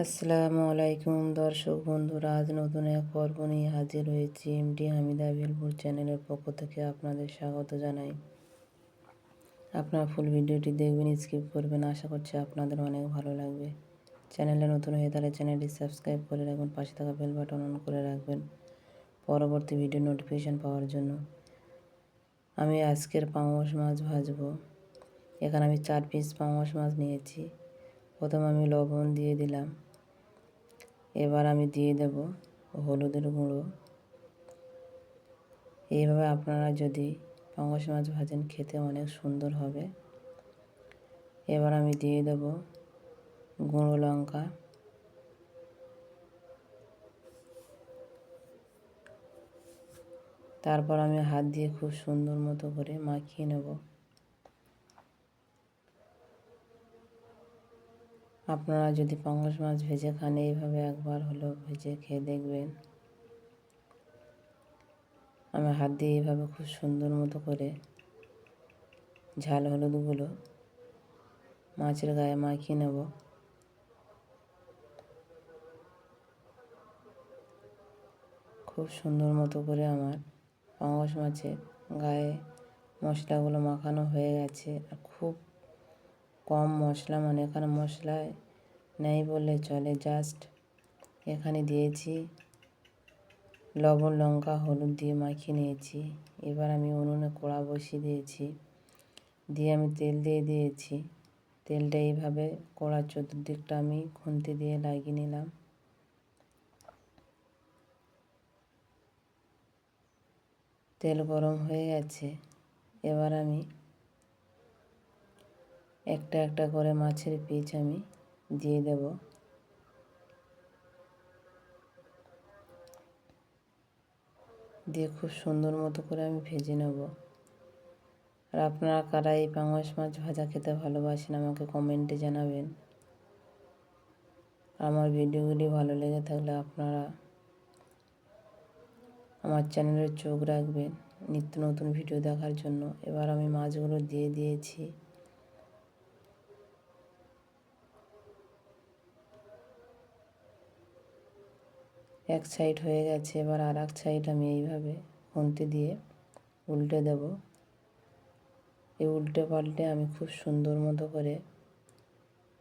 আসসালামু আলাইকুম দর্শক বন্ধুরা, আজ নতুন এক পর্ব নিয়ে হাজির হয়েছি। এমডি হামিদা ভেলপুর চ্যানেলের পক্ষ থেকে আপনাদের স্বাগত জানাই। আপনারা ফুল ভিডিওটি দেখবেন, স্কিপ করবেন। আশা করছি আপনাদের অনেক ভালো লাগবে। চ্যানেলে নতুন হয়ে তাহলে চ্যানেলটি সাবস্ক্রাইব করে রাখবেন, পাশে থাকা বেল বাটন অন করে রাখবেন পরবর্তী ভিডিও নোটিফিকেশান পাওয়ার জন্য। আমি আজকের পাঙাশ মাছ ভাজবো। এখানে আমি 4 পিস পাঙাশ মাছ নিয়েছি। প্রথমে আমি লবণ দিয়ে দিলাম। এবার আমি দিয়ে দেব হলুদের গুঁড়ো। এইভাবে আপনারা যদি পাঙাশ মাছ ভাজেন খেতে অনেক সুন্দর হবে। এবার আমি দিয়ে দেব গুঁড়ো লঙ্কা। তারপর আমি হাত দিয়ে খুব সুন্দর মতো করে মাখিয়ে নেব। আপনারা যদি পাঙাশ মাছ ভেজে খান, এইভাবে একবার হলেও ভেজে খেয়ে দেখবেন। আমি হাত দিয়ে এইভাবে খুব সুন্দর মতো করে ঝাল হলুদগুলো মাছের গায়ে মাখিয়ে নেব। খুব সুন্দর মতো করে আমার পাঙাশ মাছের গায়ে মশলাগুলো মাখানো হয়ে গেছে। আর খুব কম মশলা, মানে এখানে মশলায় নেই বললে চলে। জাস্ট এখানে দিয়েছি লবণ, লঙ্কা, হলুদ দিয়ে মাখিয়ে নিয়েছি। এবার আমি উনুনে কড়া বসিয়ে দিয়েছি, দিয়ে আমি তেল দিয়ে দিয়েছি। তেলটা এইভাবে কড়ার চতুর্দিকটা আমি খুন্তি দিয়ে লাগিয়ে নিলাম। তেল গরম হয়ে গেছে। এবার আমি একটা একটা করে মাছের পিস আমি দিয়ে দেব। দিয়ে খুব সুন্দর মতো করে আমি ভেজে নেব। আর আপনারা কারা এই পাঙাশ মাছ ভাজা খেতে ভালোবাসেন আমাকে কমেন্টে জানাবেন। আমার ভিডিওগুলি ভালো লেগে থাকলে আপনারা আমার চ্যানেলে চোখ রাখবেন নিত্য নতুন ভিডিও দেখার জন্য। এবার আমি মাছগুলো দিয়ে দিয়েছি। এক সাইড হয়ে গেছে, এবার আর এক সাইড আমি এইভাবে খুন্তি দিয়ে উল্টে দেব। এই উল্টে পাল্টে আমি খুব সুন্দর মতো করে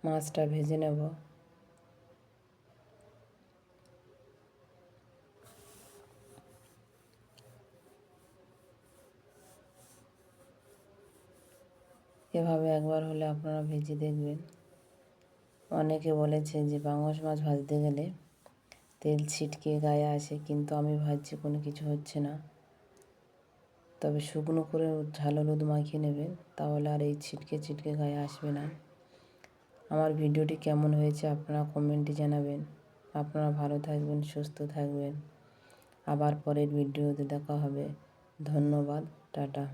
মাছটা ভেজে নেব। এভাবে একবার হলে আপনারা ভেজে দেখবেন। অনেকে বলেছে যে পাঙাশ মাছ ভাজতে গেলে তেল ছিটকে গায়ে আসে, কিন্তু আমি ভাজছি কোনো কিছু হচ্ছে না। তবে শুকনো করে ঝাল হলুদ মাখিয়ে নেবেন, তাহলে আর এই ছিটকে ছিটকে গায়ে আসবে না। আমার ভিডিওটি কেমন হয়েছে আপনারা কমেন্টে জানাবেন। আপনারা ভালো থাকবেন, সুস্থ থাকবেন। আবার পরের ভিডিওতে দেখা হবে। ধন্যবাদ, টাটা।